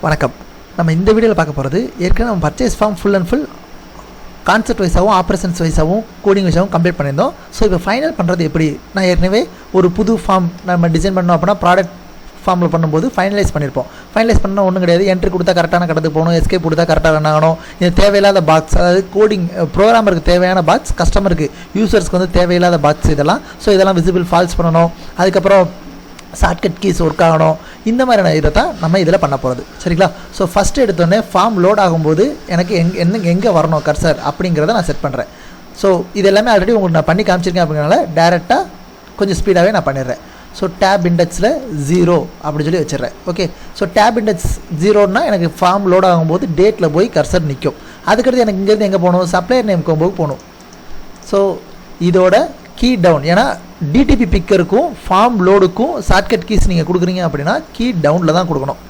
வணக்கம். நம்ம இந்த வீடியோவில் பார்க்க போகிறது ஏற்கனவே நம்ம purchase form full and full concept வைஸாகவும் ஆப்ரேஷன்ஸ் வைஸாகவும் கோடிங் வைஸாகவும் கம்ப்ளீட் பண்ணியிருந்தோம். ஸோ இப்போ ஃபைனல் பண்ணுறது எப்படி, நான் ஏற்கனவே ஒரு புது ஃபார்ம் நம்ம டிசைன் பண்ணோம் அப்படின்னா ப்ராடக்ட் ஃபார்மில் பண்ணும்போது ஃபைனலைஸ் பண்ணியிருப்போம். ஃபைனலைஸ் பண்ணால் ஒன்றும் கிடையாது, என்ட்ரி கொடுத்தா கரெக்டான கடத்துக்கு போகணும், எஸ்கேப் கொடுத்தா கரெக்டாக ரன் ஆகணும். இது தேவையில்லாத பாக்ஸ், அதாவது கோடிங் ப்ரோக்ராமருக்கு தேவையான பாக்ஸ், கஸ்டமருக்கு யூசர்ஸ்க்கு வந்து தேவையில்லாத பாக்ஸ் இதெல்லாம். ஸோ இதெல்லாம் விசிபிள் ஃபால்ஸ் பண்ணணும். அதுக்கப்புறம் ஷார்ட்கட் கீஸ் ஒர்க் ஆகணும். இந்த மாதிரியான இதை தான் நம்ம இதில் பண்ண போகிறது, சரிங்களா? ஸோ ஃபஸ்ட்டு எடுத்தோடனே ஃபார்ம் லோட் ஆகும்போது எனக்கு எங்கே வரணும் கர்சர் அப்படிங்கிறத நான் செட் பண்ணுறேன். ஸோ இது எல்லாமே ஆல்ரெடி உங்களுக்கு நான் பண்ணி காமிச்சிருக்கேன். அப்படிங்கிறனால டேரெக்டாக கொஞ்சம் ஸ்பீடாகவே நான் பண்ணிடுறேன். ஸோ டேப் இண்டெக்ஸில் 0 அப்படின்னு சொல்லி வச்சிடுறேன். ஓகே, ஸோ டேப் இண்டெக்ஸ் 0னா எனக்கு ஃபார்ம் லோட் ஆகும்போது டேட்டில் போய் கர்சர் நிற்கும். அதுக்கடுத்து எனக்கு இங்கேருந்து எங்கே போகணும், சப்ளையர் நேம் கோம்போக்கு போகணும். ஸோ இதோட கீ டவுன், ஏன்னா டிடிபி பிக்கருக்கும் ஃபார்ம் லோடுக்கும் ஷார்ட்கட் கீஸ் நீங்கள் கொடுக்குறீங்க அப்படின்னா கீ டவுனில் தான் கொடுக்கணும்.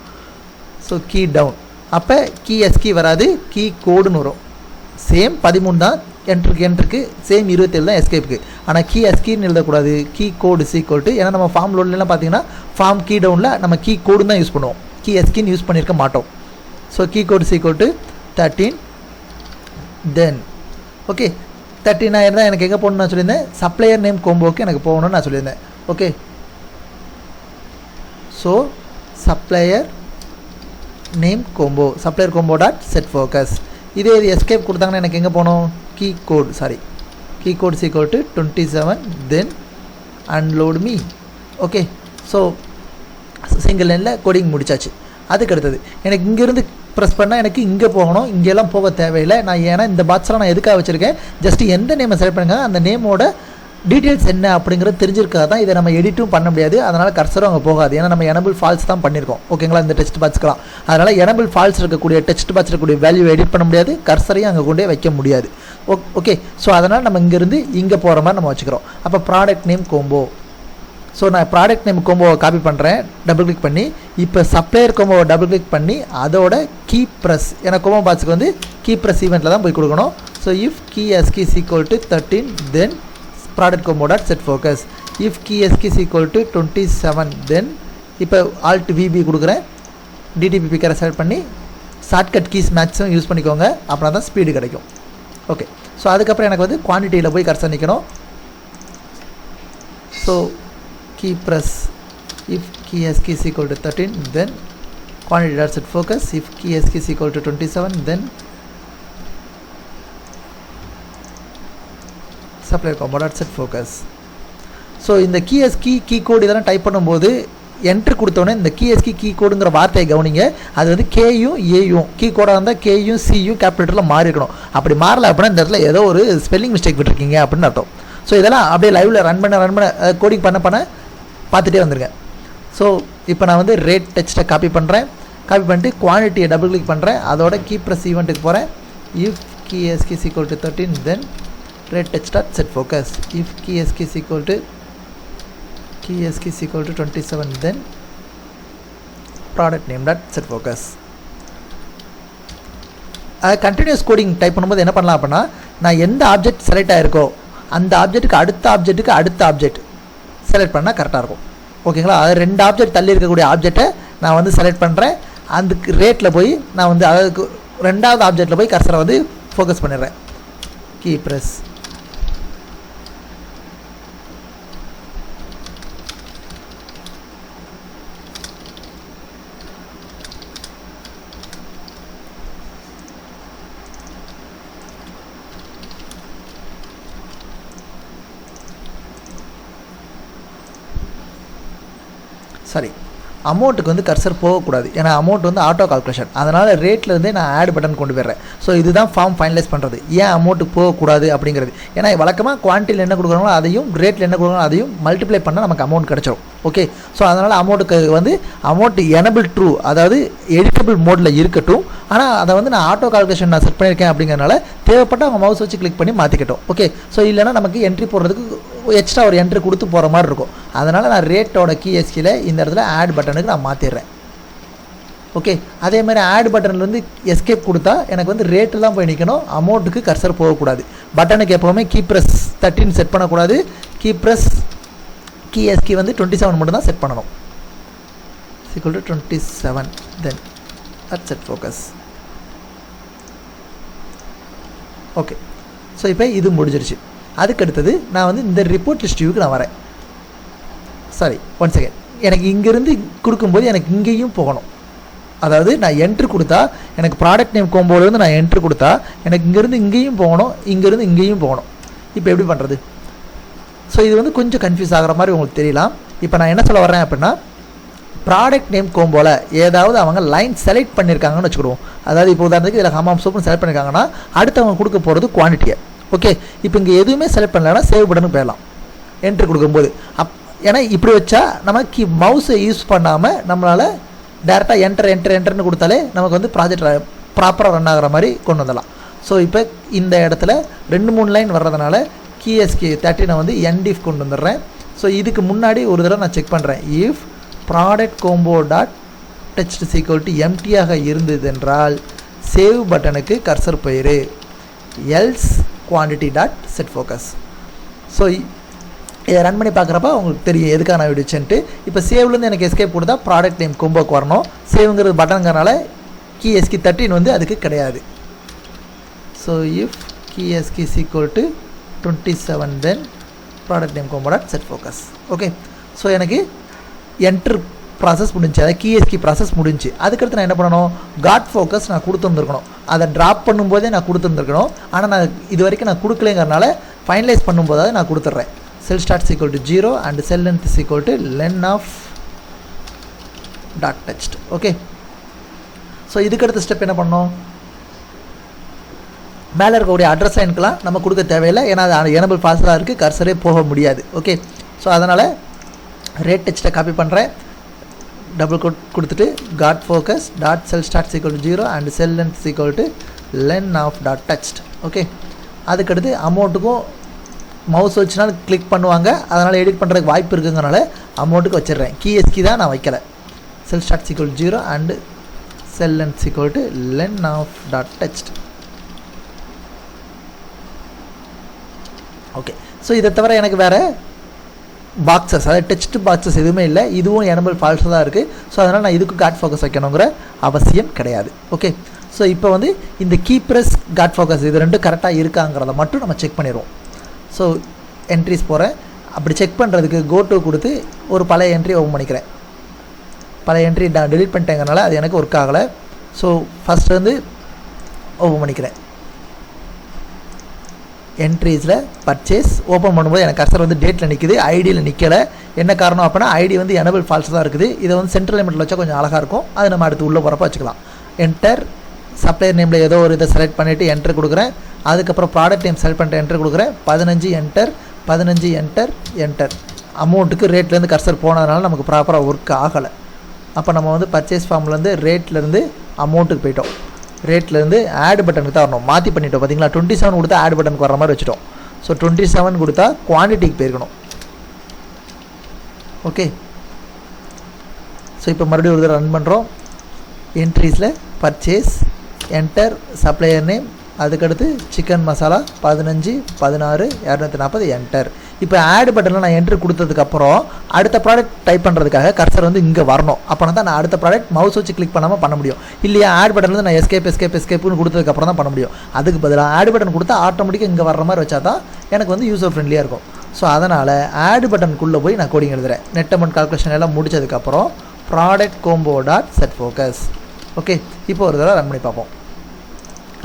ஸோ கீ டவுன், அப்போ கீ எஸ்கி வராது, கீ கோடுன்னு வரும். சேம் 13 தான் என்ட்ருக்கு, சேம் 27 தான் எஸ்கேப்புக்கு. ஆனால் கீ எஸ்கின்னு எழுதக்கூடாது, கீ கோடு சீக்வல்ட்டு. ஏன்னா நம்ம ஃபார்ம் லோட்லாம் பார்த்தீங்கன்னா ஃபார்ம் கீ டவுனில் நம்ம கீ கோடு தான் யூஸ் பண்ணுவோம், கீ எஸ்கின்னு யூஸ் பண்ணியிருக்க மாட்டோம். ஸோ கீ கோடு சீக்வல்ட்டு 13 தென் ஓகே 39 தான் எனக்கு எங்கே போகணும்னு நான் சொல்லியிருந்தேன், சப்ளையர் நேம் கோம்போக்கு எனக்கு போகணும்னு நான் சொல்லியிருந்தேன். Okay, so supplier name combo, supplier combo dot set focus. இதே இது எஸ்கேப் கொடுத்தாங்கன்னா எனக்கு எங்கே போகணும், key code equal to 27 then unload me. Okay, so single லைனில் கோடிங் முடிச்சாச்சு. அதுக்கு அடுத்தது எனக்கு இங்கேருந்து ப்ரெஸ் பண்ணால் எனக்கு இங்கே போகணும், இங்கெல்லாம் போக தேவையில்லை. நான் ஏன்னா இந்த பாக்ஸ்லாம் நான் எதுக்காக வச்சுருக்கேன், ஜஸ்ட் எந்த நேமை செலக்ட் பண்ணுங்க, அந்த நேமோட டீட்டெயில்ஸ் என்ன அப்படிங்கிறது தெரிஞ்சிருக்காது தான். இதை நம்ம எடிட்டும் பண்ண முடியாது, அதனால் கர்சரும் அங்கே போகாது. ஏன்னா நம்ம எனபிள் ஃபால்ஸ் தான் பண்ணியிருக்கோம், ஓகேங்களா, இந்த டெக்ஸ்ட் பாக்ஸ்க்கலாம். அதனால் எனபிள் ஃபால்ஸ் இருக்கக்கூடிய டெக்ஸ்ட் பாக்ஸ் இருக்கக்கூடிய வேல்யூ எடிட் பண்ண முடியாது, கர்சரையும் அங்கே கொண்டே வைக்க முடியாது. ஓகே, ஸோ அதனால் நம்ம இங்கேருந்து இங்கே போகிற மாதிரி நம்ம வச்சுக்கிறோம். அப்போ ப்ராடக்ட் நேம் கோம்போ. ஸோ நான் ப்ராடக்ட் நேம் கோம்போவை காப்பி பண்ணுறேன், டபுள் கிளிக் பண்ணி. இப்போ சப்ளையர் கோம்போவை டபுள் கிளிக் பண்ணி அதோட கீ ப்ரெஸ், ஏன்னா கோம்போ பாக்ஸுக்கு வந்து கீ ப்ரெஸ் ஈவெண்ட்டில் தான் போய் கொடுக்கணும். So if key ASCII equal to 13 then product combo dot set focus. If key ASCII equal to 27 then இப்போ ஆல்ட் விபி கொடுக்குறேன், டிடிபி பிக்கரை செலக்ட் பண்ணி ஷார்ட்கட் கீஸ் மேக்ஸிமம் யூஸ் பண்ணிக்கோங்க, அப்படின்னா தான் ஸ்பீடு கிடைக்கும். ஓகே, ஸோ அதுக்கப்புறம் எனக்கு வந்து குவான்டிட்டியில் போய் கர்சர் நிற்கணும். So key press if key SK is equal to 13 then quantity dot set focus. If key SK is equal to 27 then supplier combo dot set focus. So இந்த key SK key code இதெல்லாம் type பண்ணும்போது enter கொடுத்தோன்னே இந்த key SK key codeங்கிற வார்த்தையை கவனிங்க. அது வந்து கேயும் ஏயும், கீ கோடாக இருந்தால் கேயும் சியும் கேபிட்டலில் மாறி இருக்கணும். அப்படி மாறல அப்படின்னா இந்த இடத்துல ஏதோ ஒரு ஸ்பெல்லிங் மிஸ்டேக் விட்டுருக்கீங்க அப்படின்னு அர்த்தம். ஸோ இதெல்லாம் அப்படியே லைவில் ரன் பண்ண கோடிங் பண்ண பார்த்துட்டே வந்துருங்க. ஸோ இப்போ நான் வந்து ரேட் டெக்ஸ்ட்டை காப்பி பண்ணிட்டு குவான்டிட்டியை டபுள் கிளிக் பண்ணுறேன், அதோட கீ ப்ரெஸ் ஈவெண்ட்டுக்கு போகிறேன். If key ASCII equal to 13 then rate text dot set focus. If key ASCII equal to 27 then product name dot set focus. Continues coding type பண்ணும்போது என்ன பண்ணலாம் அப்படின்னா, நான் எந்த ஆப்ஜெக்ட் செலக்ட் ஆகிருக்கோ அந்த ஆப்ஜெக்ட்டுக்கு அடுத்த ஆப்ஜெக்ட் செலக்ட் பண்ணால் கரெக்டாக இருக்கும், ஓகேங்களா? அது 2 ஆப்ஜெக்ட் தள்ளி இருக்கக்கூடிய ஆப்ஜெக்டை நான் வந்து செலக்ட் பண்ணுறேன். அதுக்கு ரேட்டில் போய் நான் வந்து அதுக்கு 2வது ஆப்ஜெக்டில் போய் கர்சரை வந்து ஃபோக்கஸ் பண்ணிடுறேன். கீ ப்ரெஸ் சரி, அமௌண்ட்டுக்கு வந்து கர்சர் போகக்கூடாது, ஏன்னா அமௌண்ட் வந்து ஆட்டோ கால்குலேஷன். அதனால் ரேட்லேருந்தே நான் ஆட் பட்டன் கொண்டு போயிடுறேன். ஸோ இதுதான் ஃபார்ம் ஃபைனலைஸ் பண்ணுறது. ஏன் அமௌண்ட்டுக்கு போகக்கூடாது அப்படிங்கிறது, ஏன்னா வழக்கமாக குவான்டிட்டியில் என்ன கொடுக்குறாங்களோ அதையும் ரேட்டில் என்ன கொடுக்குறாங்களோ அதையும் மல்டிப்ளை பண்ணால் நமக்கு அமௌண்ட் கிடச்சிரும். ஓகே, ஸோ அதனால் அமௌண்ட்டுக்கு வந்து அமௌண்ட் எனபிள் ட்ரூ, அதாவது எடிட்டபிள் மோடில் இருக்கட்டும். ஆனால் அதை வந்து நான் ஆட்டோ கால்குலேஷன் நான் செட் பண்ணியிருக்கேன் அப்படிங்கிறனால தேவைப்பட்ட அவங்க மவுஸ் வச்சு கிளிக் பண்ணி மாற்றிக்கட்டும். ஓகே, ஸோ இல்லைனா நமக்கு என்ட்ரி போடுறதுக்கு எக்ஸ்ட்ரா ஒரு என்ட்ரி கொடுத்து போகிற மாதிரி இருக்கும். அதனால் நான் ரேட்டோட கீ எஸ்கியில் இந்த இடத்துல ஆட் பட்டனுக்கு நான் மாற்றிடுறேன். ஓகே, அதே மாதிரி ஆட் பட்டன்லேருந்து எஸ்கேப் கொடுத்தா எனக்கு வந்து ரேட்டு தான் போய் நிற்கணும், அமௌண்ட்டுக்கு கர்சர் போகக்கூடாது. பட்டனுக்கு எப்போவுமே கீ ப்ரெஸ் 13 செட் பண்ணக்கூடாது, கீ ப்ரெஸ் கீ எஸ்கி வந்து 27 மட்டும் தான் செட் பண்ணணும். = 27 தென் at set focus. Okay, so இப்போ இது முடிஞ்சிருச்சு. அதுக்கு அடுத்தது நான் வந்து இந்த ரிப்போர்ட் லிஸ்ட் வியூக்கு நான் வரேன். Sorry, one second. எனக்கு இங்கேருந்து கொடுக்கும்போது எனக்கு இங்கேயும் போகணும். அதாவது நான் என்ட்ரு கொடுத்தா எனக்கு ப்ராடக்ட் நேம் கோம்போலேருந்து நான் என்ட்ரு கொடுத்தா எனக்கு இங்கேருந்து இங்கேயும் போகணும், இங்கேருந்து இங்கேயும் போகணும். இப்போ எப்படி பண்ணுறது? ஸோ இது வந்து கொஞ்சம் கன்ஃபியூஸ் ஆகிற மாதிரி உங்களுக்கு தெரியலாம். இப்போ நான் என்ன சொல்ல வரேன் அப்படின்னா, ப்ராடக்ட் நேம் கோம்போல ஏதாவது அவங்க லைன் செலக்ட் பண்ணியிருக்காங்கன்னு வச்சுக்கிடுவோம். அதாவது இப்போ உதாரணத்துக்கு இதில் ஹமாம் சோப்னு செலக்ட் பண்ணியிருக்காங்கன்னா அடுத்து அவங்க கொடுக்க போகிறது குவான்டிட்டியை. ஓகே, இப்போ இங்கே எதுவுமே செலக்ட் பண்ணலைன்னா சேவ் பட்டனுக்கு போயிடலாம் என்ட்ரு கொடுக்கும்போது. ஏன்னா இப்படி வச்சா நமக்கு மவுஸை யூஸ் பண்ணாமல் நம்மளால் டேரெக்டாக என்டர்னு கொடுத்தாலே நமக்கு வந்து ப்ராஜெக்ட் ப்ராப்பராக ரன் ஆகிற மாதிரி கொண்டு வந்துடலாம். ஸோ இப்போ இந்த இடத்துல 2-3 லைன் வர்றதுனால கீஎஸ்கே 30 நான் வந்து என்டிஃப் கொண்டு வந்துடுறேன். ஸோ இதுக்கு முன்னாடி ஒரு தடவை நான் செக் பண்ணுறேன். If product combo dot text equal to எம்டியாக இருந்தது என்றால் சேவ் பட்டனுக்கு கர்சர் போயிரு, else quantity dot set focus. So இதை ரன் பண்ணி பார்க்குறப்ப உங்களுக்கு தெரியும் எதுக்காக நான் விடுச்சேன்ட்டு. இப்போ சேவ்லேருந்து எனக்கு எஸ்கேப் கொடுத்தா ப்ராடக்ட் நேம் கோம்போக்கு வரணும். சேவுங்கிறது பட்டனுங்கிறனால கீஎஸ்கி 13 வந்து அதுக்கு கிடையாது. So if KeyAscii equal to 27 then product name combo dot set focus. Okay, so எனக்கு என்ட்ரு ப்ராசஸ் முடிஞ்சு, அதாவது கீஎஸ்கி ப்ராசஸ் முடிஞ்சு. அதுக்கடுத்து நான் என்ன பண்ணணும், காட் ஃபோக்கஸ் நான் கொடுத்துருந்துருக்கணும். அதை ட்ராப் பண்ணும்போதே நான் கொடுத்துருந்துருக்கணும். ஆனால் நான் இது வரைக்கும் நான் கொடுக்கலைங்கிறனால ஃபைனலைஸ் பண்ணும்போதாவது நான் கொடுத்துட்றேன். செல் start equal to 0 and sell length equal to len of dot text. Okay, so இதுக்கடுத்த ஸ்டெப் என்ன பண்ணோம், மேலே இருக்கக்கூடிய அட்ரஸ் லைனுக்கெலாம் நம்ம கொடுக்க தேவையில்லை. ஏன்னா அது எனபிள் ஃபாஸ்ட்டாக இருக்குது, கர்சரே போக முடியாது. ஓகே, ஸோ அதனால் ரேட் டெக்ஸ்ட்டை காப்பி பண்ணுறேன், டபுள் கோட் கொடுத்துட்டு got focus dot sel start equal to 0 and sell length equal to len of dot text. Okay, அதுக்கடுத்து அமௌண்ட்டுக்கும் மவுஸ் வச்சுனாலும் கிளிக் பண்ணுவாங்க, அதனால் எடிட் பண்ணுறதுக்கு வாய்ப்பு இருக்குங்கிறனால அமௌண்ட்டுக்கு வச்சிடுறேன். கீஎஸ்கி தான் நான் வைக்கலை. செல் start equal to 0 and sell length equal to len of dot text. Okay, so இதை தவிர எனக்கு வேறு பாக்ஸஸ், அதாவது டெக்ஸ்ட் பாக்ஸஸ் எதுவுமே இல்லை. இதுவும் எனபிள் ஃபால்ஸாக தான் இருக்குது. ஸோ அதனால் நான் இதுக்கு காட் ஃபோக்கஸ் வைக்கணுங்கிற அவசியம் கிடையாது. ஓகே, ஸோ இப்போ வந்து இந்த கீப்ரஸ் காட் ஃபோக்கஸ் இது ரெண்டும் கரெக்டாக இருக்காங்கிறத மட்டும் நம்ம செக் பண்ணிடுவோம். ஸோ என்ட்ரிஸ் போகிறேன். அப்படி செக் பண்ணுறதுக்கு கோ டு கொடுத்து ஒரு பழைய என்ட்ரி ஓப்பன் பண்ணிக்கிறேன். பழைய என்ட்ரி நான் டெலிட் பண்ணிட்டேங்கிறனால அது எனக்கு ஒர்க் ஆகலை. ஸோ ஃபஸ்ட்டு வந்து ஓப்பன் பண்ணிக்கிறேன். என்ட்ரீஸில் பர்ச்சேஸ் ஓப்பன் பண்ணும்போது எனக்கு கர்சர் வந்து டேட்டில் நிற்குது, ஐடியில் நிற்கலை. என்ன காரணம் அப்படின்னா ஐடி வந்து எனபிள் ஃபால்ஸ் தான் இருக்குது. இதை வந்து சென்ட்ரல் லிமிட்டில் வச்சா கொஞ்சம் அழகாக இருக்கும். அது நம்ம அடுத்து உள்ளே போகிறப்ப வச்சுக்கலாம். என்டர் சப்ளையர் நேமில் ஏதோ ஒரு இதை செலக்ட் பண்ணிவிட்டு என்டர் கொடுக்குறேன். அதுக்கப்புறம் ப்ராடக்ட் நேம் செலக்ட் பண்ணிட்டு என்டர் கொடுக்குறேன். 15 என்டர், 15 என்டர், என்டர். அமௌண்ட்டுக்கு ரேட்லேருந்து கர்சர் போனதுனால நமக்கு ப்ராப்பராக ஒர்க் ஆகலை. அப்போ நம்ம வந்து பர்ச்சேஸ் ஃபார்ம்லேருந்து ரேட்லேருந்து அமௌண்ட்டுக்கு போயிட்டோம். ரேட்லேருந்து ஆட் பட்டனுக்கு தான் வரணும். மாற்றி பண்ணிட்டோம் பார்த்தீங்களா, 27 கொடுத்தா ஆட் பட்டனுக்கு வர மாதிரி வச்சுட்டோம். ஸோ 27 கொடுத்தா குவான்டிட்டிக்கு போயிருக்கணும். ஓகே, ஸோ இப்போ மறுபடியும் ஒரு தடவை ரன் பண்ணுறோம். என்ட்ரிஸில் பர்ச்சேஸ், என்டர் சப்ளையர் நேம், அதுக்கடுத்து சிக்கன் மசாலா 15, 16, 240 என்டர். இப்போ ஆட் பட்டனில் நான் என்ட்ரு கொடுத்ததுக்கப்புறம் அடுத்த ப்ராடக்ட் டைப் பண்ணுறதுக்காக கர்சர் வந்து இங்கே வரணும். அப்போனா தான் நான் அடுத்த ப்ராடக்ட் மவுஸ் வச்சு கிளிக் பண்ணாமல் பண்ண முடியும். இல்லையா ஆட் பட்டனில் நான் எஸ்கேப்னு கொடுத்ததுக்கப்புறம் தான் பண்ண முடியும். அதுக்கு பதிலாக ஆட் பட்டன் கொடுத்தா ஆட்டோமேட்டிக்காக இங்கே வர்ற மாதிரி வச்சா தான் எனக்கு வந்து யூசர் ஃப்ரெண்ட்லியாக இருக்கும். ஸோ அதனால் ஆட் பட்டனுக்குள்ளே போய் நான் கோடிங் எழுதுகிறேன். நெட் அமௌண்ட் கால்குலேஷன் எல்லாம் முடிச்சதுக்கப்புறம் product combo dot set focus. Okay, இப்போ ஒரு தடவை ரன் பண்ணி பார்ப்போம்.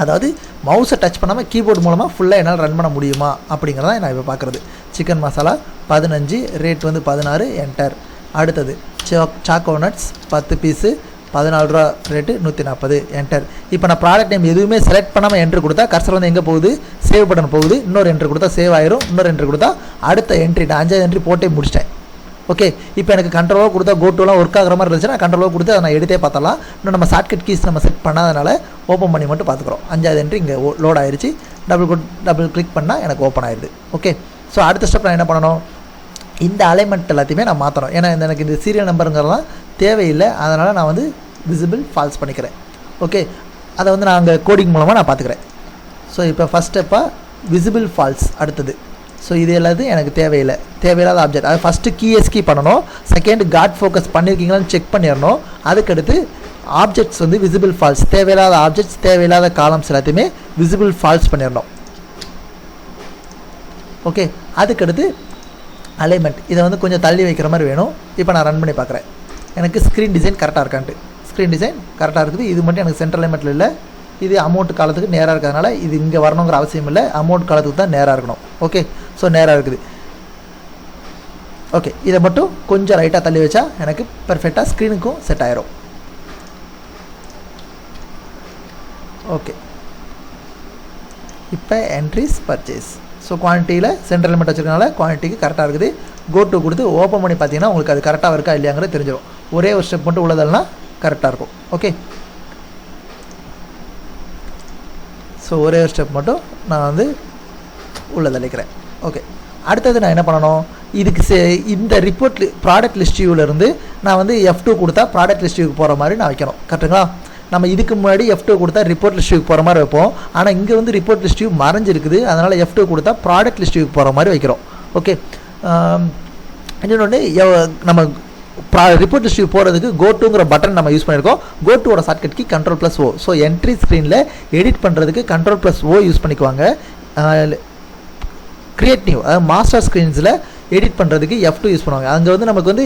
அதாவது மவுஸை டச் பண்ணாமல் கீபோர்டு மூலமாக ஃபுல்லாக என்னால் ரன் பண்ண முடியுமா அப்படிங்கிறத நான் இப்போ பார்க்குறது. சிக்கன் மசாலா 15, ரேட் வந்து 16, என்டர். அடுத்தது சாக்கோ நட்ஸ் 10 பீஸு 14 ரூபா, ரேட்டு 140, என்டர். இப்போ நான் ப்ராடக்ட் நேம் எதுவுமே செலக்ட் பண்ணாமல் என்ட்ரு கொடுத்தா கர்சர் வந்து எங்கே போகுது, சேவ் பட்டன் போகுது. இன்னொரு என்ட்ரு கொடுத்தா சேவ் ஆயிரும். இன்னொரு என்ட்ரு கொடுத்தா அடுத்த என்ட்ரி, நான் 5வது என்ட்ரி போட்டே முடிச்சிட்டேன். ஓகே, இப்போ எனக்கு கண்ட்ரோலாக கொடுத்தா கோட்டுலாம் ஒர்க் ஆகிற மாதிரி இருந்துச்சுன்னா கண்ட்ரோலாக கொடுத்து அதை நான் எடுத்தே பார்த்தலாம். இன்னும் நம்ம ஷார்ட்கட் கீஸ் நம்ம செட் பண்ணாதனால ஓப்பன் பண்ணி மட்டும் பார்த்துக்குறோம். 5வது என்ட்ரி இங்கே லோட் ஆயிடுச்சு. டபுள் கிளிக் பண்ணால் எனக்கு ஓப்பன் ஆயிடுது. ஓகே, ஸோ அடுத்த ஸ்டெப் நான் என்ன பண்ணணும், இந்த அலைன்மெண்ட் எல்லாத்தையுமே நான் மாற்றணும். ஏன்னா எனக்கு இந்த சீரியல் நம்பருங்கிறலாம் தேவையில்லை. அதனால் நான் வந்து விசிபிள் ஃபால்ஸ் பண்ணிக்கிறேன். ஓகே, அதை வந்து நான் அங்கே கோடிங் மூலமாக நான் பார்த்துக்கிறேன். ஸோ இப்போ ஃபஸ்ட் ஸ்டெப்பாக விசிபிள் ஃபால்ஸ். அடுத்தது ஸோ இது எல்லாத்தையும் எனக்கு தேவையில்லாத ஆப்ஜெக்ட். அது ஃபஸ்ட்டு கீஎஸ்கி பண்ணணும். செகண்ட் காட் ஃபோக்கஸ் பண்ணியிருக்கீங்களான்னு செக் பண்ணிடணும். அதுக்கடுத்து ஆப்ஜெக்ட்ஸ் வந்து விசிபிள் ஃபால்ஸ், தேவையில்லாத ஆப்ஜெக்ட்ஸ் தேவையில்லாத காலம்ஸ் எல்லாத்தையுமே விசிபிள் ஃபால்ஸ் பண்ணிடணும். ஓகே, அதுக்கடுத்து அலைன்மெண்ட், இதை வந்து கொஞ்சம் தள்ளி வைக்கிற மாதிரி வேணும். இப்போ நான் ரன் பண்ணி பார்க்குறேன், எனக்கு ஸ்க்ரீன் டிசைன் கரெக்டாக இருக்கான்ட்டு. ஸ்க்ரீன் டிசைன் கரெக்டாக இருக்குது. இது மட்டும் எனக்கு சென்ட்ரல் அலைன்மெண்ட்டில் இல்லை, இது அமௌண்ட் காலத்துக்கு நேராக இருக்கிறதுனால இது இங்கே வரணுங்கிற அவசியம் இல்லை, அமௌண்ட் காலத்துக்கு தான் நேராக இருக்கணும். ஓகே, ஸோ நேராக இருக்குது. ஓகே, இதை மட்டும் கொஞ்சம் ரைட்டாக தள்ளி வச்சா எனக்கு பெர்ஃபெக்டாக ஸ்க்ரீனுக்கும் செட் ஆயிரும். ஓகே, இப்போ என்ட்ரிஸ் பர்ச்சேஸ். ஸோ குவான்டிட்டியில் சென்ட்ரல் எலிமெண்ட் வச்சுருக்கனால குவான்டிட்டிக்கு கரெக்டாக இருக்குது. கோ டு கொடுத்து ஓப்பன் பண்ணி பார்த்தீங்கன்னா உங்களுக்கு அது கரெக்டாக இருக்கா இல்லையாங்கிறது தெரிஞ்சிடும். ஒரே ஒரு ஸ்டெப் மட்டும் உள்ளதெல்லாம் கரெக்டாக இருக்கும். ஓகே, ஸோ ஒரே ஒரு ஸ்டெப் மட்டும் நான் வந்து உள்ளதை அழைக்கிறேன். ஓகே, அடுத்தது நான் என்ன பண்ணணும், இதுக்கு இந்த ரிப்போர்ட் ப்ராடக்ட் லிஸ்ட் வியூவிலேருந்து நான் வந்து F2 கொடுத்தா ப்ராடக்ட் லிஸ்ட் வியூக்கு போகிற மாதிரி நான் வைக்கணும். கரெக்டுங்களா? நம்ம இதுக்கு முன்னாடி F2 கொடுத்தா ரிப்போர்ட் லிஸ்ட் வியூக்கு போகிற மாதிரி வைப்போம். ஆனால் இங்கே வந்து ரிப்போர்ட் லிஸ்ட் வியூ மறைஞ்சிருக்குது, அதனால் F2 கொடுத்தா ப்ராடக்ட் லிஸ்ட் வியூக்கு போகிற மாதிரி வைக்கிறோம். ஓகே, இன்னொன்று நம்ம ரிப்போர்ட் லிஸ்ட் வியூ போகிறதுக்கு கோட்டுங்கிற பட்டன் நம்ம யூஸ் பண்ணியிருக்கோம். கோட்டுவோட shortcut key Ctrl+O. So entry ஸ்க்ரீனில் எடிட் பண்ணுறதுக்கு Ctrl+O யூஸ் பண்ணிக்குவாங்க. கிரியேட்டிவ் அதாவது மாஸ்டர் ஸ்க்ரீன்ஸில் எடிட் பண்ணுறதுக்கு F2 யூஸ் பண்ணுவாங்க. அங்கே வந்து நமக்கு வந்து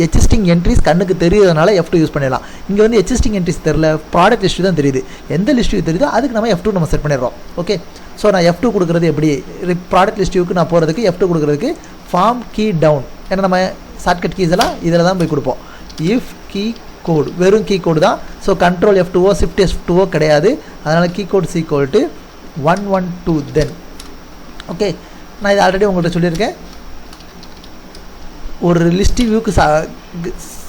எக்ஸிஸ்டிங் என்ட்ரிஸ் கண்ணுக்கு தெரியுறதுனால F2 யூஸ் பண்ணிடலாம். இங்கே வந்து எக்ஸிஸ்டிங் என்ட்ரிஸ் தெரியல, ப்ராடக்ட் லிஸ்ட்டு தான் தெரியுது. எந்த லிஸ்ட்டு தெரியுதோ அதுக்கு நம்ம F2 நம்ம செட் பண்ணிடுறோம். ஓகே, ஸோ நான் F2 கொடுக்குறது எப்படி, ப்ராடக்ட் லிஸ்ட்டுக்கு நான் போகிறதுக்கு F2 கொடுக்குறதுக்கு ஃபார்ம் கீ டவுன், ஏன்னா நம்ம ஷார்ட்கட் கீஸ் எல்லாம் இதில் தான் போய் கொடுப்போம். இஃப் கீ கோடு, வெறும் கீ கோடு தான். So Ctrl F2O Shift F2O கிடையாது, அதனால் கீ கோட் = 112 தென். ஓகே, நான் இது ஆல்ரெடி உங்கள்கிட்ட சொல்லியிருக்கேன். ஒரு லிஸ்ட் வியூக்கு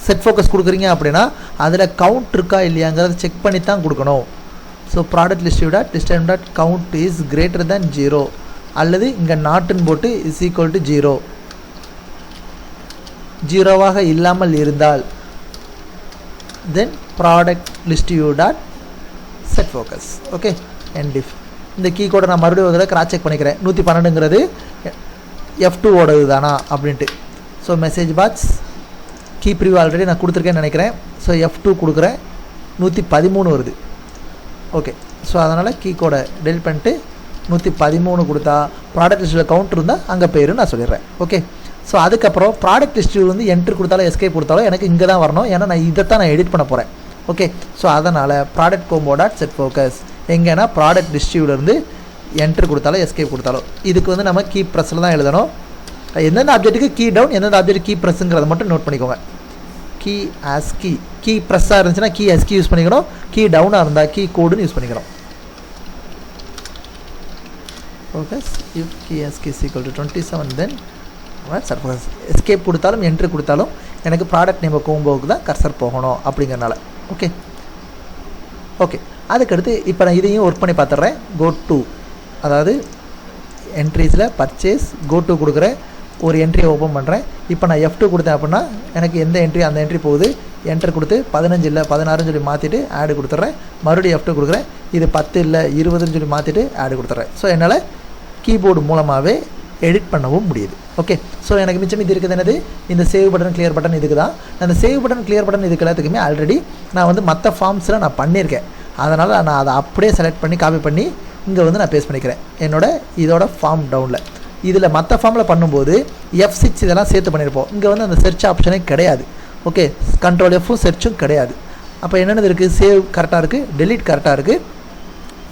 செட் ஃபோக்கஸ் கொடுக்குறீங்க அப்படின்னா அதில் கவுண்ட் இருக்கா இல்லையாங்கிறத செக் பண்ணி தான் கொடுக்கணும். So product list view dot count is greater than 0 அல்லது இங்கே நாட்டுன்னு போட்டு = 0. 0வாக இல்லாமல் இருந்தால் then product list view dot set focus. Okay, end if இந்த கீ கோடை நான் மறுபடியும் ஒரு கிராஸ் செக் பண்ணிக்கிறேன். 112ங்கிறது F2 ஓடது தானா அப்படின்ட்டு. So message box key preview already நான் கொடுத்துருக்கேன்னு நினைக்கிறேன். ஸோ F2 கொடுக்குறேன், 113 வருது. ஓகே, ஸோ அதனால் கீ கோடை டெலிட் பண்ணிட்டு 113 கொடுத்தா ப்ராடக்ட் லிஸ்ட்டில் கவுண்ட் இருந்தால் அங்கே பேர் நான் சொல்லிடுறேன். ஓகே, ஸோ அதுக்கப்புறம் ப்ராடக்ட் லிஸ்ட்டு வந்து என்ட்ரி கொடுத்தாலும் எஸ்கேப் கொடுத்தாலும் எனக்கு இங்கே தான் வரணும், ஏன்னா நான் இதைத்தான் நான் எடிட் பண்ண போகிறேன். ஓகே, ஸோ அதனால் product combo dot set focus எங்கன்னா ப்ராடக்ட் லிஸ்ட்லேருந்து என்ட்ரி கொடுத்தாலும் எஸ்கேப் கொடுத்தாலும் இதுக்கு வந்து நம்ம கீ ப்ரெஸ்ஸில் தான் எழுதணும். எந்தெந்த ஆப்ஜெக்ட்டுக்கு கீ டவுன், எந்தெந்த ஆப்ஜெக்ட் கீ ப்ரெஸ்ஸுங்கிறத மட்டும் நோட் பண்ணிக்கோங்க. கீ ஆஸ் கீ ப்ரெஸ்ஸாக இருந்துச்சுன்னா கீ ஆஸ் கீ யூஸ் பண்ணிக்கணும், கீ டவுனாக இருந்தால் கீ கோடுன்னு யூஸ் பண்ணிக்கணும். Focus if key ASCII = 27 then set focus. Escape கொடுத்தாலும் என்ட்ரி கொடுத்தாலும் எனக்கு ப்ராடக்ட் நேம் கோம்போவுக்கு தான் கர்சர் போகணும் அப்படிங்கிறனால. ஓகே, ஓகே, அதுக்கடுத்து இப்போ நான் இதையும் ஒர்க் பண்ணி பார்த்துட்றேன். கோ டு, அதாவது என்ட்ரிஸில் பர்ச்சேஸ் கோ டு கொடுக்குறேன், ஒரு என்ட்ரியை ஓப்பன் பண்ணுறேன். இப்போ நான் F2 கொடுத்தேன் அப்படின்னா எனக்கு எந்த என்ட்ரி அந்த என்ட்ரி போகுது. என்ட்ரி கொடுத்து 15 இல்லை 16ன்னு சொல்லி மாற்றிட்டு ஆடு கொடுத்துட்றேன். மறுபடியும் F2 கொடுக்குறேன், இது 10 இல்லை 20ன்னு சொல்லி மாற்றிட்டு ஆடு கொடுத்துட்றேன். ஸோ என்னால் கீபோர்டு மூலமாகவே எடிட் பண்ணவும் முடியுது. ஓகே, ஸோ எனக்கு மிச்சம் இது இருக்குது என்னது, இந்த சேவ் பட்டன் கிளியர் பட்டன் இதுக்கு தான். அந்த சேவ் பட்டன் கிளியர் பட்டன் இதுக்கு எல்லாத்துக்குமே ஆல்ரெடி நான் வந்து மற்ற ஃபார்ம்ஸில் நான் பண்ணியிருக்கேன். அதனால் நான் அதை அப்படியே செலக்ட் பண்ணி காப்பி பண்ணி இங்கே வந்து நான் பேஸ்ட் பண்ணிக்கிறேன் இதோட ஃபார்ம் டவுனில். இதில் மற்ற ஃபார்மில் பண்ணும்போது F6 இதெல்லாம் சேர்த்து பண்ணியிருப்போம். இங்கே வந்து அந்த செர்ச் ஆப்ஷனே கிடையாது. ஓகே, Ctrl F செர்ச்சும் கிடையாது. அப்போ என்னென்னது இருக்குது, சேவ் கரெக்டாக இருக்குது, டெலீட் கரெக்டாக இருக்குது,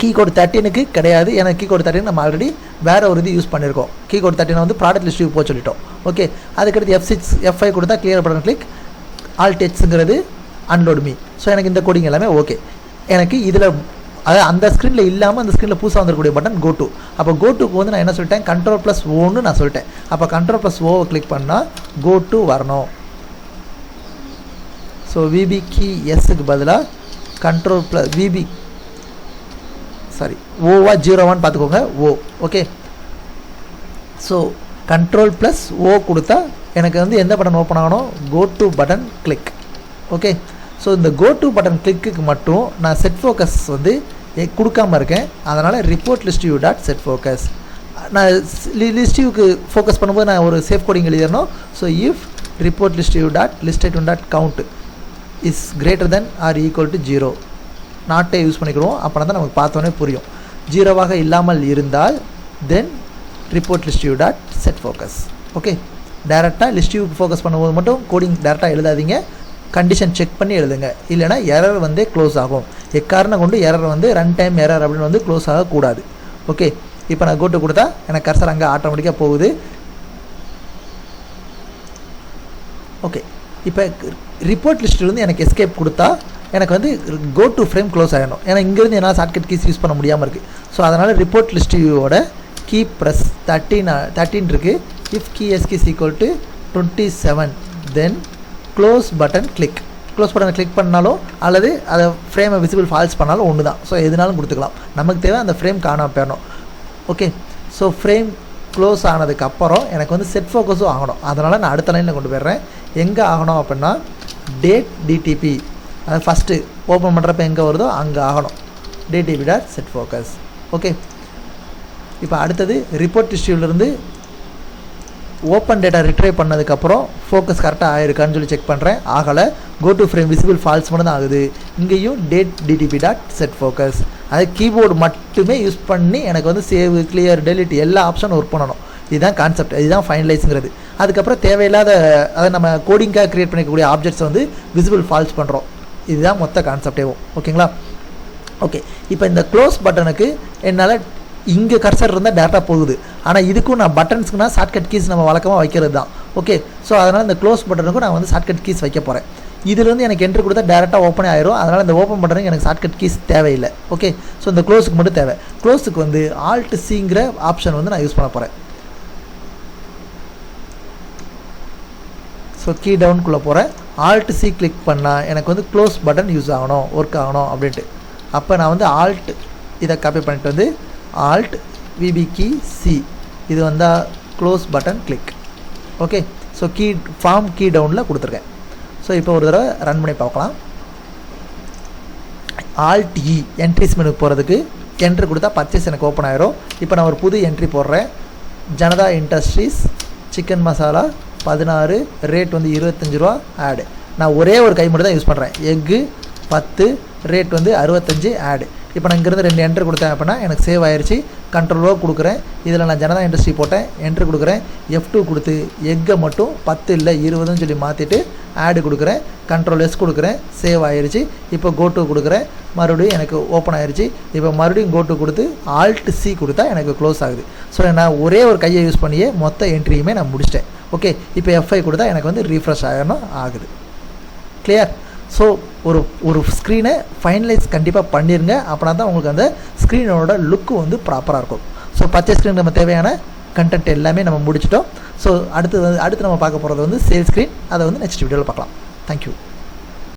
கீ கோட் 13க்கு கிடையாது. ஏன்னா கீ கோட் 13 நம்ம ஆல்ரெடி வேறு ஒரு இது யூஸ் பண்ணியிருக்கோம். கீ கோட் 13 வந்து ப்ராடக்ட் லிஸ்ட்டுக்கு போக சொல்லிட்டோம். ஓகே, அதுக்கடுத்து F6 F5 கொடுத்தா கிளியர் பட்டன் கிளிக், ஆல் டெக்ஸ்ட்ங்கிறது அன்லோட் மீ. ஸோ எனக்கு இந்த கோடிங் எல்லாமே ஓகே. எனக்கு இதில் அதாவது அந்த ஸ்க்ரீனில் இல்லாமல் அந்த ஸ்க்ரீனில் புதுசாக வந்துருக்கூடிய பட்டன் கோ டு. அப்போ கோ டுக்கு வந்து நான் என்ன சொல்லிட்டேன், Ctrl+Oன்னு நான் சொல்லிட்டேன். அப்போ Ctrl+Oவை கிளிக் பண்ணால் கோ டு வரணும். ஸோ விபி கீ எஸ்ஸுக்கு பதிலாக விபி ஓவா 0வான்னு பார்த்துக்கோங்க, ஓ. ஓகே, ஸோ Ctrl+O கொடுத்தா எனக்கு வந்து எந்த பட்டன் ஓப்பன் ஆகணும், go to button click. Okay, so இந்த கோ டு பட்டன் கிளிக்கு மட்டும் நான் செட் ஃபோக்கஸ் வந்து கொடுக்காமல் இருக்கேன். அதனால் report list view dot set focus. நான் லிஸ்ட் வியூக்கு ஃபோக்கஸ் பண்ணும்போது நான் ஒரு சேஃப் கோடிங் எழுதிடணும். So if report list view dot list item dot count is greater than or equal to 0 நாட்டை யூஸ் பண்ணிக்கிறோம். அப்படின்னா தான் நமக்கு பார்த்தோன்னே புரியும். 0வாக இல்லாமல் இருந்தால் then report list view dot set focus. Okay, டேரெக்டாக லிஸ்ட் வியூக்கு ஃபோக்கஸ் பண்ணும்போது மட்டும் கோடிங் டேரெக்டாக எழுதாதீங்க, கண்டிஷன் செக் பண்ணி எழுதுங்க. இல்லைனா எரர் வந்து க்ளோஸ் ஆகும். எக்காரணம் கொண்டு எரர் வந்து ரன் டைம் எரர் அப்படின்னு வந்து க்ளோஸ் ஆகக்கூடாது. ஓகே, இப்போ நான் கோட்டு கொடுத்தா எனக்கு கர்சர் அங்கே ஆட்டோமேட்டிக்காக போகுது. ஓகே, இப்போ ரிப்போர்ட் லிஸ்ட்டில் எனக்கு எஸ்கேப் கொடுத்தா எனக்கு வந்து கோ டு ஃப்ரேம் க்ளோஸ் ஆகிடணும். ஏன்னா இங்கேருந்து என்னால் ஷார்ட்கட் கீஸ் யூஸ் பண்ண முடியாமல் இருக்குது. ஸோ அதனால் ரிப்போர்ட் லிஸ்ட் வியூவோட கீ ப்ரெஸ் 13 இருக்குது. இஃப் கீ எஸ்கீஸ் equal to 27 then close button click. Close பட்டனை கிளிக் பண்ணாலும் அல்லது அதை ஃப்ரேமை விசிபிள் ஃபால்ஸ் பண்ணாலும் ஒன்று தான். ஸோ எதுனாலும் கொடுத்துக்கலாம். நமக்கு தேவை அந்த ஃப்ரேம் காணாமல் போயிடணும். ஓகே, ஸோ ஃப்ரேம் க்ளோஸ் ஆனதுக்கப்புறம் எனக்கு வந்து செட் ஃபோக்கஸும் ஆகணும். அதனால் நான் அடுத்த லைனில் கொண்டு போயிடுறேன். எங்கே ஆகணும் அப்படின்னா டேட் டிடிபி, அது ஃபஸ்ட்டு ஓப்பன் பண்ணுறப்ப எங்கே வருதோ அங்கே ஆகணும். DTP dot set focus. Okay, இப்போ அடுத்தது ரிப்போர்ட் ஹிஸ்ட்ரியிலேருந்து ஓப்பன் டேட்டா ரிட்ரைவ் பண்ணதுக்கப்புறம் ஃபோக்கஸ் கரெக்டாக ஆகிருக்கான்னு சொல்லி செக் பண்ணுறேன். ஆகலை. Go to frame visible false மட்டும் தான் ஆகுது. இங்கேயும் date DTP dot set focus. அது கீபோர்டு மட்டுமே யூஸ் பண்ணி எனக்கு வந்து சேவ், கிளியர், டெலிட் எல்லா ஆப்ஷனும் ஒர்க் பண்ணணும். இதுதான் கான்செப்ட், இதுதான் ஃபைனலைஸுங்கிறது. அதுக்கப்புறம் தேவையில்லாத அதை நம்ம கோடிங்காக க்ரியேட் பண்ணிக்கக்கூடிய ஆப்ஜெக்ட்ஸை வந்து விசிபிள் ஃபால்ஸ் பண்ணுறோம். இதுதான் மொத்த கான்செப்டேவும். ஓகேங்களா? ஓகே, இப்போ இந்த க்ளோஸ் பட்டனுக்கு என்னால் இங்கே கர்சர் இருந்தால் டேரெக்டாக போகுது. ஆனால் இதுக்கும் நான் பட்டன்ஸ்க்குனா ஷார்ட்கட் கீஸ் நம்ம வழக்கமாக வைக்கிறது தான். ஓகே, ஸோ அதனால் இந்த க்ளோஸ் பட்டனுக்கும் நான் வந்து ஷார்ட்கட் கீஸ் வைக்க போகிறேன். இதுலேருந்து எனக்கு என்ட்ரி கொடுத்தா டேரெக்டாக ஓப்பனே ஆயிரும். அதனால் இந்த ஓப்பன் பட்டனுக்கு எனக்கு ஷார்ட்கட் கீஸ் தேவையில்லை. ஓகே, ஸோ இந்த க்ளோஸுக்கு மட்டும் தேவை. க்ளோஸுக்கு வந்து ஆல்ட் சிங்கிற ஆப்ஷன் வந்து நான் யூஸ் பண்ண போகிறேன். ஸோ கீ டவுனுக்குள்ளே போகிறேன். ஆல்ட் சி கிளிக் பண்ணால் எனக்கு வந்து க்ளோஸ் பட்டன் யூஸ் ஆகணும், ஒர்க் ஆகணும் அப்படின்ட்டு. அப்போ நான் வந்து ஆல்ட் இதை காப்பி பண்ணிட்டு வந்து ஆல்ட் விபி கீ சி, இது வந்தால் close button click. Okay, so key form key டவுனில் கொடுத்துருக்கேன். ஸோ இப்போ ஒரு தடவை ரன் பண்ணி பார்க்கலாம். ஆல்ட் இ என்ட்ரிஸ் மெனுக்கு போகிறதுக்கு என்ட்ரி கொடுத்தா பர்ச்சேஸ் எனக்கு ஓப்பன் ஆகிரும். இப்போ நான் ஒரு புது என்ட்ரி போடுறேன். Janata industries chicken masala 16, rate வந்து 25 ரூபா ஆடு. நான் ஒரே ஒரு கை மட்டும் தான் யூஸ் பண்ணுறேன். எக்கு 10, ரேட் வந்து 65 ஆடு. இப்போ நான் இங்கேருந்து 2 என்ட்ரி கொடுத்தேன் அப்படின்னா எனக்கு சேவ் ஆயிடுச்சு. கண்ட்ரோலோ கொடுக்குறேன். இதில் நான் ஜனதா இண்டஸ்ட்ரி போட்டேன், என்ட்ரி கொடுக்குறேன். F2 கொடுத்து எக்கை மட்டும் 10 இல்லை 20ன்னு சொல்லி மாற்றிட்டு ஆடு கொடுக்குறேன். கண்ட்ரோல் எஸ் கொடுக்குறேன், சேவ் ஆயிடுச்சு. இப்போ கோட்டு கொடுக்குறேன், மறுபடியும் எனக்கு ஓப்பன் ஆயிடுச்சு. இப்போ மறுபடியும் கோட்டு கொடுத்து ஆல்ட் சி கொடுத்தா எனக்கு க்ளோஸ் ஆகுது. ஸோ நான் ஒரே ஒரு கையை யூஸ் பண்ணியே மொத்த என்ட்ரியுமே நான் முடிச்சிட்டேன். ஓகே, இப்போ F5 கொடுத்தா எனக்கு வந்து ரீஃப்ரெஷ் ஆகணும் ஆகுது. கிளியர்? ஸோ ஒரு ஸ்க்ரீனை ஃபைனலைஸ் கண்டிப்பாக பண்ணிடுங்க. அப்படின்னா தான் உங்களுக்கு அந்த ஸ்க்ரீனோட லுக்கு வந்து ப்ராப்பராக இருக்கும். ஸோ பர்ச்சேஸ் ஸ்க்ரீன் நம்ம தேவையான கண்டென்ட் எல்லாமே நம்ம முடிச்சிட்டோம். ஸோ அடுத்து நம்ம பார்க்க போகிறது வந்து சேல் ஸ்க்ரீன். அதை வந்து நெக்ஸ்ட் வீடியோவில் பார்க்கலாம். தேங்க்யூ.